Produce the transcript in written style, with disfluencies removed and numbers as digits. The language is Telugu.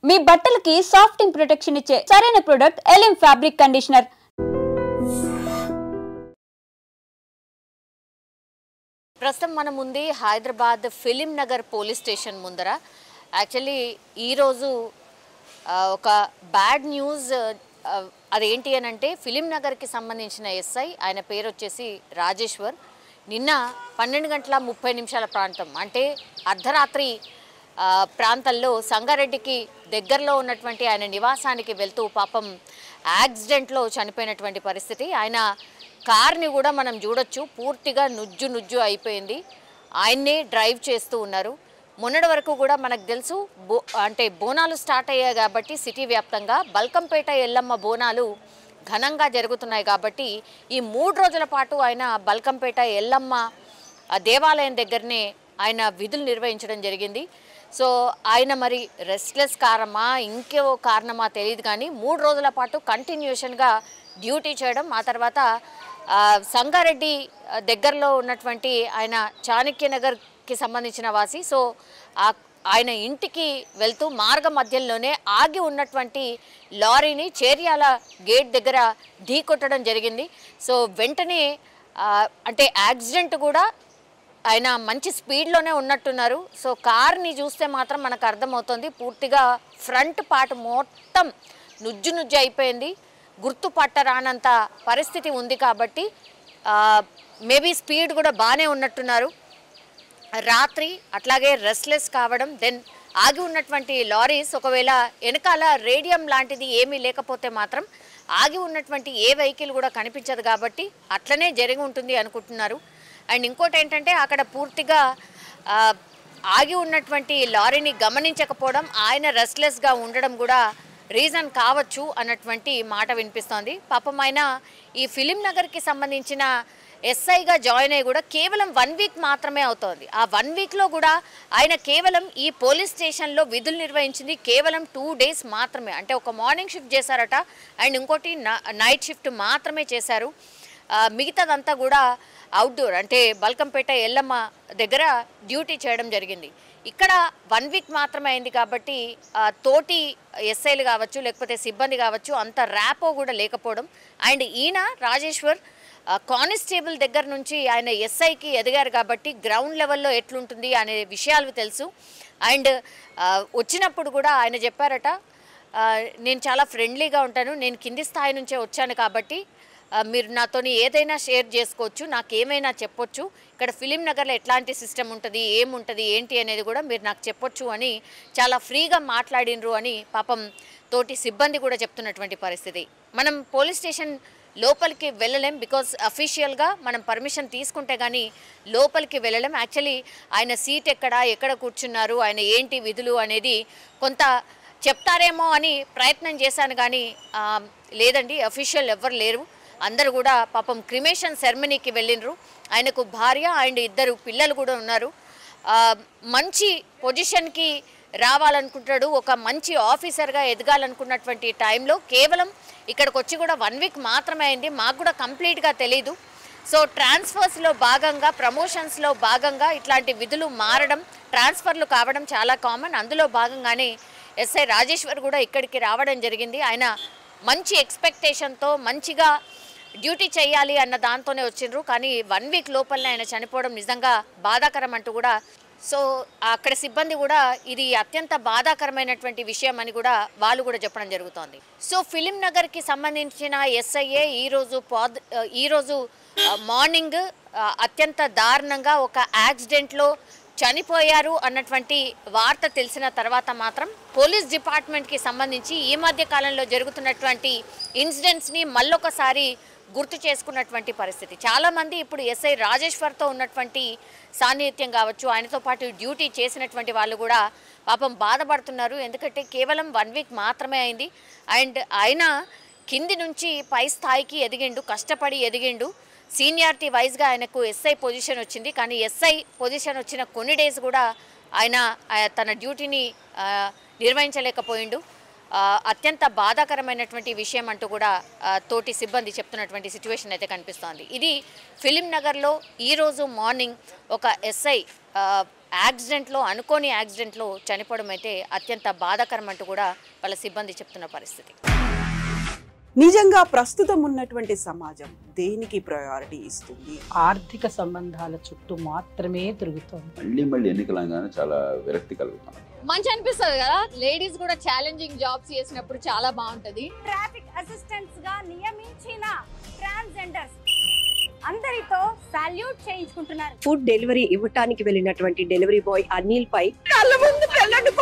మీ బట్టలకి సాఫ్టింగ్ ప్రొటెక్షన్ ఇచ్చే సరైన ప్రొడక్ట్ ఎలిమ్ ఫ్యాబ్రిక్ కండిషనర్. ప్రస్తుతం మన ముందు Hyderabad film Nagar police station ముందర యాక్చువల్లీ ఈరోజు ఒక బ్యాడ్ న్యూస్. అదేంటి అని అంటే ఫిలిం నగర్కి సంబంధించిన ఎస్ఐ, ఆయన పేరు వచ్చేసి రాజేశ్వర్, నిన్న 12:30 ప్రాంతం అంటే అర్ధరాత్రి ప్రాంతంలో సంగారెడ్డికి దగ్గరలో ఉన్నటువంటి ఆయన నివాసానికి వెళ్తూ పాపం యాక్సిడెంట్లో చనిపోయినటువంటి పరిస్థితి. ఆయన కార్ని కూడా మనం చూడొచ్చు, పూర్తిగా నుజ్జు అయిపోయింది. ఆయన్నే డ్రైవ్ చేస్తూ ఉన్నారు. మొన్నటి వరకు కూడా మనకు తెలుసు అంటే బోనాలు స్టార్ట్ అయ్యాయి కాబట్టి సిటీ వ్యాప్తంగా బల్కంపేట ఎల్లమ్మ బోనాలు ఘనంగా జరుగుతున్నాయి కాబట్టి ఈ 3 రోజుల పాటు ఆయన బల్కంపేట ఎల్లమ్మ దేవాలయం దగ్గరనే ఆయన విధులు నిర్వహించడం జరిగింది. సో ఆయన మరి రెస్ట్లెస్ కారణమా ఇంకో కారణమా తెలియదు కానీ 3 రోజుల పాటు కంటిన్యూషన్గా డ్యూటీ చేయడం, ఆ తర్వాత సంగారెడ్డి దగ్గరలో ఉన్నటువంటి ఆయన చాణక్యనగర్కి సంబంధించిన వాసి. సో ఆయన ఇంటికి వెళ్తూ మార్గ మధ్యంలోనే ఆగి ఉన్నటువంటి లారీని చేర్యాల గేట్ దగ్గర ఢీకొట్టడం జరిగింది. సో వెంటనే అంటే యాక్సిడెంట్ కూడా ఆయన మంచి స్పీడ్లోనే ఉన్నట్టున్నారు. సో కార్ని చూస్తే మాత్రం మనకు అర్థమవుతుంది, పూర్తిగా ఫ్రంట్ పార్ట్ మొత్తం నుజ్జు అయిపోయింది, గుర్తుపట్టరానంత పరిస్థితి ఉంది. కాబట్టి మేబీ స్పీడ్ కూడా బాగానే ఉన్నట్టున్నారు. రాత్రి అట్లాగే రెస్ట్లెస్ కావడం, దెన్ ఆగి ఉన్నటువంటి లారీస్ ఒకవేళ వెనకాల రేడియం లాంటిది ఏమీ లేకపోతే మాత్రం ఆగి ఉన్నటువంటి ఏ వెహికల్ కూడా కనిపించదు కాబట్టి అట్లనే జరిగి ఉంటుంది అనుకుంటున్నారు. అండ్ ఇంకోటి ఏంటంటే అక్కడ పూర్తిగా ఆగి ఉన్నటువంటి లారీని గమనించకపోవడం, ఆయన రెస్ట్లెస్గా ఉండడం కూడా రీజన్ కావచ్చు అన్నటువంటి మాట వినిపిస్తోంది. పాపం ఆయన ఈ ఫిలిం నగర్కి సంబంధించిన ఎస్ఐగా జాయిన్ అయ్యి కూడా కేవలం 1 వీక్ మాత్రమే అవుతోంది. ఆ 1 వీక్లో కూడా ఆయన కేవలం ఈ పోలీస్ స్టేషన్లో విధులు నిర్వహించింది కేవలం 2 డేస్ మాత్రమే. అంటే ఒక మార్నింగ్ షిఫ్ట్ చేశారట, అండ్ ఇంకోటి నైట్ షిఫ్ట్ మాత్రమే చేశారు. మిగతాదంతా కూడా అవుట్డోర్ అంటే బల్కంపేట ఎల్లమ్మ దగ్గర డ్యూటీ చేయడం జరిగింది. ఇక్కడ 1 వీక్ మాత్రమే అయింది కాబట్టి తోటి ఎస్ఐలు కావచ్చు లేకపోతే సిబ్బంది కావచ్చు అంత ర్యాపో కూడా లేకపోవడం. అండ్ ఈయన రాజేశ్వర్ కానిస్టేబుల్ దగ్గర నుంచి ఆయన ఎస్ఐకి ఎదిగారు కాబట్టి గ్రౌండ్ లెవెల్లో ఎట్లుంటుంది అనే విషయాలు తెలుసు. అండ్ వచ్చినప్పుడు కూడా ఆయన చెప్పారట, నేను చాలా ఫ్రెండ్లీగా ఉంటాను, నేను కింది స్థాయి నుంచే వచ్చాను కాబట్టి మీరు నాతోని ఏదైనా షేర్ చేసుకోవచ్చు, నాకేమైనా చెప్పొచ్చు, ఇక్కడ ఫిలిం నగర్లో ఎట్లాంటి సిస్టమ్ ఉంటుంది, ఏముంటుంది ఏంటి అనేది కూడా మీరు నాకు చెప్పొచ్చు అని చాలా ఫ్రీగా మాట్లాడినరు అని పాపం తోటి సిబ్బంది కూడా చెప్తున్నటువంటి పరిస్థితి. మనం పోలీస్ స్టేషన్ లోపలికి వెళ్ళలేం, బికాజ్ అఫీషియల్గా మనం పర్మిషన్ తీసుకుంటే కానీ లోపలికి వెళ్ళలేం. యాక్చువల్లీ ఆయన సీట్ ఎక్కడ కూర్చున్నారు, ఆయన ఏంటి విధులు అనేది కొంత చెప్తారేమో అని ప్రయత్నం చేశాను కానీ లేదండి, అఫీషియల్ ఎవ్వరు లేరు. అందరూ కూడా పాపం క్రిమేషన్ సెరమనీకి వెళ్ళినరు. ఆయనకు భార్య అండ్ 2 పిల్లలు కూడా ఉన్నారు. మంచి పొజిషన్కి రావాలనుకుంటాడు, ఒక మంచి ఆఫీసర్గా ఎదగాలనుకున్నటువంటి టైంలో కేవలం ఇక్కడికి వచ్చి కూడా 1 వీక్ మాత్రమే అయింది. మాకు కూడా కంప్లీట్గా తెలీదు. సో ట్రాన్స్ఫర్స్లో భాగంగా, ప్రమోషన్స్లో భాగంగా ఇట్లాంటి విధులు మారడం, ట్రాన్స్ఫర్లు కావడం చాలా కామన్. అందులో భాగంగానే ఎస్ఐ రాజేశ్వర్ కూడా ఇక్కడికి రావడం జరిగింది. ఆయన మంచి ఎక్స్పెక్టేషన్తో మంచిగా డ్యూటీ చేయాలి అన్న దాంతోనే వచ్చిండ్రు. కానీ 1 వీక్ లోపలనే ఆయన చనిపోవడం నిజంగా బాధాకరం అంటూ కూడా, సో అక్కడ సిబ్బంది కూడా ఇది అత్యంత బాధాకరమైనటువంటి విషయం అని కూడా వాళ్ళు కూడా చెప్పడం జరుగుతోంది. సో ఫిలిం నగర్కి సంబంధించిన ఎస్ఐఏ ఈరోజు మార్నింగ్ అత్యంత దారుణంగా ఒక యాక్సిడెంట్లో చనిపోయారు అన్నటువంటి వార్త తెలిసిన తర్వాత మాత్రం పోలీస్ డిపార్ట్మెంట్కి సంబంధించి ఈ మధ్య కాలంలో జరుగుతున్నటువంటి ఇన్సిడెంట్స్ని మళ్ళొకసారి గుర్తు చేసుకున్నటువంటి పరిస్థితి. చాలామంది ఇప్పుడు ఎస్ఐ రాజేశ్వర్తో ఉన్నటువంటి సాన్నిహిత్యం కావచ్చు, ఆయనతో పాటు డ్యూటీ చేసినటువంటి వాళ్ళు కూడా పాపం బాధపడుతున్నారు. ఎందుకంటే కేవలం 1 వీక్ మాత్రమే అయింది. అండ్ ఆయన కింది నుంచి పై స్థాయికి ఎదిగిండు, కష్టపడి ఎదిగిండు. సీనియారిటీ వైజ్గా ఆయనకు ఎస్ఐ పొజిషన్ వచ్చింది. కానీ ఎస్ఐ పొజిషన్ వచ్చిన కొన్ని డేస్ కూడా ఆయన తన డ్యూటీని నిర్వహించలేకపోయిండు. అత్యంత బాధాకరమైనటువంటి విషయం అంటూ కూడా తోటి సిబ్బంది చెప్తున్నటువంటి సిచ్యువేషన్ అయితే కనిపిస్తోంది. ఇది ఫిలిం నగర్లో ఈరోజు మార్నింగ్ ఒక ఎస్ఐ యాక్సిడెంట్లో అనుకోని యాక్సిడెంట్లో చనిపోవడం అయితే అత్యంత బాధాకరం అంటూ కూడా వాళ్ళ సిబ్బంది చెప్తున్న పరిస్థితి. నిజంగా ప్రస్తుతం ఉన్నటువంటి సమాజం దేనికి ప్రయారిటీ ఇస్తుంది? ఆర్థిక సంబంధాల చుట్టూ మాత్రమే తిరుగుతుంది. మళ్ళీ ఎన్నికలంగానే చాలా విరక్తి కలుగుతాం. మంచి అనిపిస్తుంది కదా, లేడీస్ కూడా ఛాలెంజింగ్ జాబ్స్ చేసినప్పుడు చాలా బాగుంటది. ట్రాఫిక్ అసిస్టెంట్స్ గా నియమించిన ట్రాన్స్జెండర్స్ అందరితో సాల్యూట్ చేయించుకుంటున్నారు. ఫుడ్ డెలివరీ ఇవ్వటానికి వెళ్ళినటువంటి డెలివరీ బాయ్ అనిల్ పై కళ్ళ ముందు పెళ్ళండి